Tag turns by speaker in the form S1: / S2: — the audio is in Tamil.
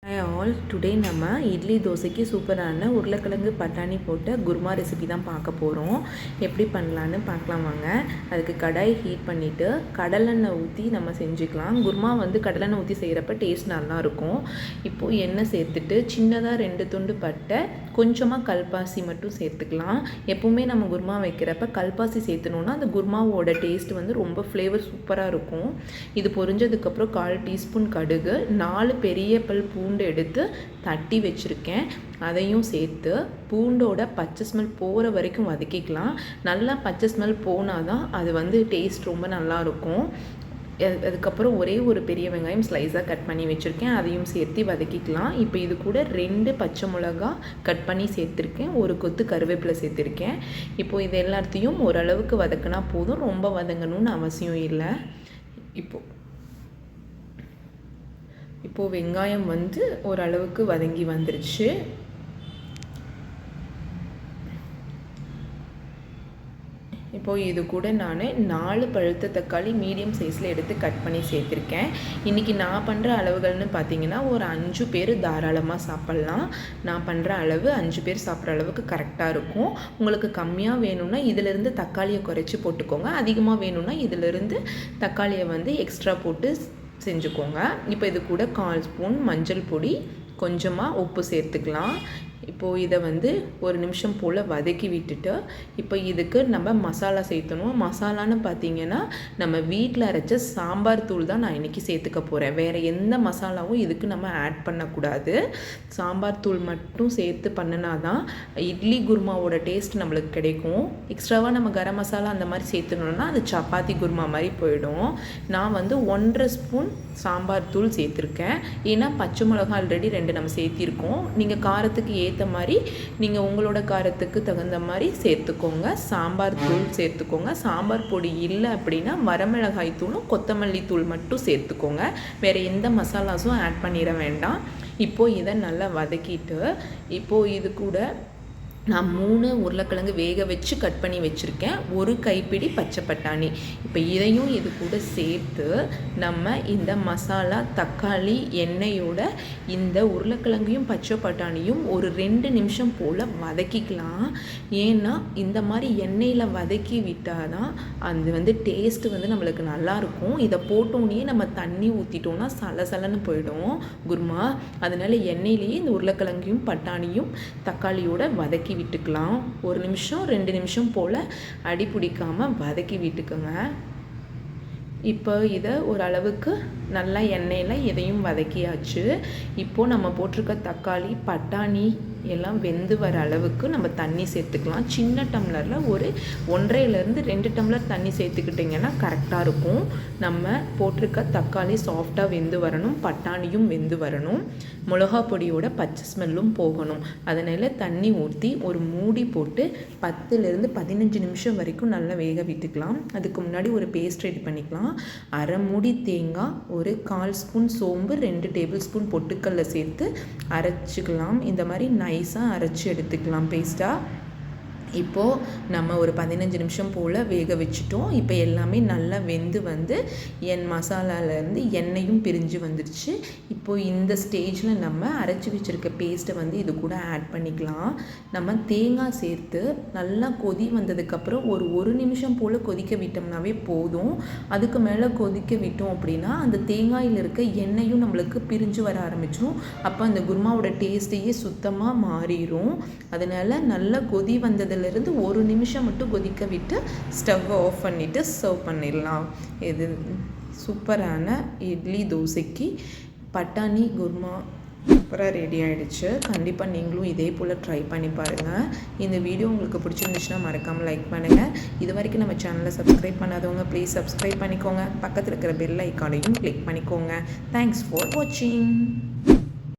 S1: ஹாய் ஆல், டுடே நம்ம இட்லி தோசைக்கு சூப்பரான உருளைக்கிழங்கு பட்டாணி போட்ட குருமா ரெசிபி தான் பார்க்க போகிறோம். எப்படி பண்ணலான்னு பார்க்கலாம் வாங்க. அதுக்கு கடாய் ஹீட் பண்ணிவிட்டு கடலெண்ணெய் ஊற்றி நம்ம செஞ்சுக்கலாம். குருமா கடலெண்ணெய் ஊற்றி செய்கிறப்ப டேஸ்ட் நல்லாயிருக்கும். இப்போது எண்ணெய் சேர்த்துட்டு சின்னதாக 2 துண்டு பட்டை, கொஞ்சமாக கல்பாசி மட்டும் சேர்த்துக்கலாம். எப்போவுமே நம்ம குருமா வைக்கிறப்ப கல்பாசி சேர்த்துனோன்னா அந்த குருமாவோட டேஸ்ட் ரொம்ப ஃப்ளேவர் சூப்பராக இருக்கும். இது பொரிஞ்சதுக்கப்புறம் 1/4 டீஸ்பூன் கடுகு, 4 பெரிய பல் பூண்டு எடுத்து தட்டி வச்சுருக்கேன், அதையும் சேர்த்து பூண்டோட பச்சை ஸ்மெல் போகிற வரைக்கும் வதக்கிக்கலாம். நல்லா பச்சை ஸ்மெல் போனால் தான் அது டேஸ்ட் ரொம்ப நல்லாயிருக்கும். அதுக்கப்புறம் ஒரே ஒரு பெரிய வெங்காயம் ஸ்லைஸாக கட் பண்ணி வச்சுருக்கேன், அதையும் சேர்த்து வதக்கிக்கலாம். இப்போ இது கூட 2 பச்சை மிளகா கட் பண்ணி சேர்த்துருக்கேன், ஒரு கொத்து கருவேப்பிலை சேர்த்துருக்கேன். இப்போது இது எல்லாத்தையும் ஓரளவுக்கு வதக்கினா போதும், ரொம்ப வதங்கணும்னு அவசியம் இல்லை. இப்போது வெங்காயம் ஓரளவுக்கு வதங்கி வந்துருச்சு. இப்போது இது கூட நான் 4 பழுத்த தக்காளி மீடியம் சைஸில் எடுத்து கட் பண்ணி சேர்த்துருக்கேன். இன்றைக்கி நான் பண்ணுற அளவுகள்னு பார்த்தீங்கன்னா ஒரு 5 பேர் தாராளமாக சாப்பிட்லாம். நான் பண்ணுற அளவு 5 பேர் சாப்பிட்ற அளவுக்கு கரெக்டாக இருக்கும். உங்களுக்கு கம்மியாக வேணும்னா இதிலேருந்து தக்காளியை குறைச்சி போட்டுக்கோங்க, அதிகமாக வேணும்னா இதிலேருந்து தக்காளியை எக்ஸ்ட்ரா போட்டு செஞ்சுக்கோங்க. இப்போ இது கூட 1/4 ஸ்பூன் மஞ்சள் பொடி, கொஞ்சமாக உப்பு சேர்த்துக்கலாம். இப்போது இதை 1 நிமிஷம் போல் வதக்கி விட்டுட்டு இப்போ இதுக்கு நம்ம மசாலா சேர்த்தணும். மசாலான்னு பார்த்தீங்கன்னா நம்ம வீட்டில் அரைச்ச சாம்பார் தூள் தான் நான் இன்றைக்கி சேர்த்துக்க போகிறேன். வேறு எந்த மசாலாவும் இதுக்கு நம்ம ஆட் பண்ணக்கூடாது. சாம்பார் தூள் மட்டும் சேர்த்து பண்ணினா தான் இட்லி குருமாவோட டேஸ்ட் நம்மளுக்கு கிடைக்கும். எக்ஸ்ட்ராவாக நம்ம கரம் மசாலா அந்த மாதிரி சேர்த்துனோன்னா அது சப்பாத்தி குருமா மாதிரி போயிடும். நான் 1.5 ஸ்பூன் சாம்பார் தூள் சேர்த்துருக்கேன். ஏன்னா பச்சை மிளகா ஆல்ரெடி 2 நம்ம சேர்த்திருக்கோம். நீங்கள் காரத்துக்கு ஏற்ற மாதிரி நீங்கள் உங்களோட காரத்துக்கு தகுந்த மாதிரி சேர்த்துக்கோங்க. சாம்பார் தூள் சேர்த்துக்கோங்க. சாம்பார் பொடி இல்லை அப்படின்னா வரமிளகாய் தூளும் கொத்தமல்லி தூள் மட்டும் சேர்த்துக்கோங்க. வேறு எந்த மசாலாஸும் ஆட் பண்ணிட வேண்டாம். இப்போது இதை நல்லா வதக்கிட்டு இப்போது இது கூட நான் 3 உருளைக்கிழங்கு வேக வச்சு கட் பண்ணி வச்சுருக்கேன், 1 கைப்பிடி பச்சை பட்டாணி. இப்போ இதையும் இது கூட சேர்த்து நம்ம இந்த மசாலா, தக்காளி, எண்ணெயோட இந்த உருளைக்கிழங்கையும் பச்சை பட்டாணியும் ஒரு 2 நிமிஷம் போல் வதக்கிக்கலாம். ஏன்னா இந்த மாதிரி எண்ணெயில் வதக்கி விட்டால் தான் அது டேஸ்ட்டு நம்மளுக்கு நல்லாயிருக்கும். இதை போட்டோன்னே நம்ம தண்ணி ஊற்றிட்டோன்னா சலசலன்னு போயிடும் குருமா. அதனால் எண்ணெயிலேயே இந்த உருளைக்கிழங்கையும் பட்டாணியும் தக்காளியோட வதக்கி விட்டுக்கலாம். 1 நிமிஷம் 2 நிமிஷம் போல் அடி பிடிக்காமல் வதக்கி விட்டுக்குங்க. இப்போ இதை ஓரளவுக்கு நல்லா எண்ணெயில் இதையும் வதக்கியாச்சு. இப்போது நம்ம போட்டிருக்க தக்காளி, பட்டாணி எல்லாம் வெந்து வர அளவுக்கு நம்ம தண்ணி சேர்த்துக்கலாம். சின்ன டம்ளரில் ஒரு 1.5லேருந்து 2 டம்ளர் தண்ணி சேர்த்துக்கிட்டிங்கன்னா கரெக்டாக இருக்கும். நம்ம போட்டிருக்க தக்காளி சாஃப்டாக வெந்து வரணும், பட்டாணியும் வெந்து வரணும், மிளகா பொடியோட பச்சை ஸ்மெல்லும் போகணும். அதனால் தண்ணி ஊற்றி ஒரு மூடி போட்டு 10லேருந்து 15 நிமிஷம் வரைக்கும் நல்லா வேக விட்டுக்கலாம். அதுக்கு முன்னாடி ஒரு பேஸ்ட் ரெடி பண்ணிக்கலாம். 1/2 மூடி தேங்காய், ஒரு 1/4 ஸ்பூன் சோம்பு, 2 டேபிள் ஸ்பூன் பொட்டுக்கல்ல சேர்த்து அரைச்சிக்கலாம். இந்த மாதிரி நைஸாக அரைச்சி எடுத்துக்கலாம் பேஸ்ட்டாக. இப்போது நம்ம ஒரு 15 நிமிஷம் போல் வேக வச்சுட்டோம். இப்போ எல்லாமே நல்லா வெந்து மசாலாலேருந்து எண்ணெயும் பிரிஞ்சு வந்துடுச்சு. இப்போது இந்த ஸ்டேஜில் நம்ம அரைச்சி வச்சுருக்க பேஸ்ட்டை இது கூட ஆட் பண்ணிக்கலாம். நம்ம தேங்காய் சேர்த்து நல்லா கொதி வந்ததுக்கப்புறம் ஒரு நிமிஷம் போல் கொதிக்க விட்டோம்னாவே போதும். அதுக்கு மேலே கொதிக்க விட்டோம் அப்படின்னா அந்த தேங்காயில் இருக்க எண்ணெயும் நம்மளுக்கு பிரிஞ்சு வர ஆரம்பிச்சிடும். அப்போ அந்த குருமாவோட டேஸ்ட்டையே சுத்தமாக மாறிடும். அதனால் நல்லா கொதி வந்ததிலிருந்து 1 நிமிஷம் மட்டும் கொதிக்க விட்டு ஸ்டவ்வை ஆஃப் பண்ணிவிட்டு சர்வ் பண்ணிடலாம். இது சூப்பரான இட்லி தோசைக்கு பட்டாணி குருமா சூப்பராக ரெடி ஆகிடுச்சு. கண்டிப்பாக நீங்களும் இதே போல் ட்ரை பண்ணி பாருங்கள். இந்த வீடியோ உங்களுக்கு பிடிச்சிருந்துச்சுன்னா மறக்காமல் லைக் பண்ணுங்கள். இது வரைக்கும் நம்ம சேனலை சப்ஸ்கிரைப் பண்ணாதவங்க ப்ளீஸ் சப்ஸ்கிரைப் பண்ணிக்கோங்க. பக்கத்தில் இருக்கிற பெல் ஐக்கானையும் கிளிக் பண்ணிக்கோங்க. தேங்க்ஸ் ஃபார் வாட்சிங்.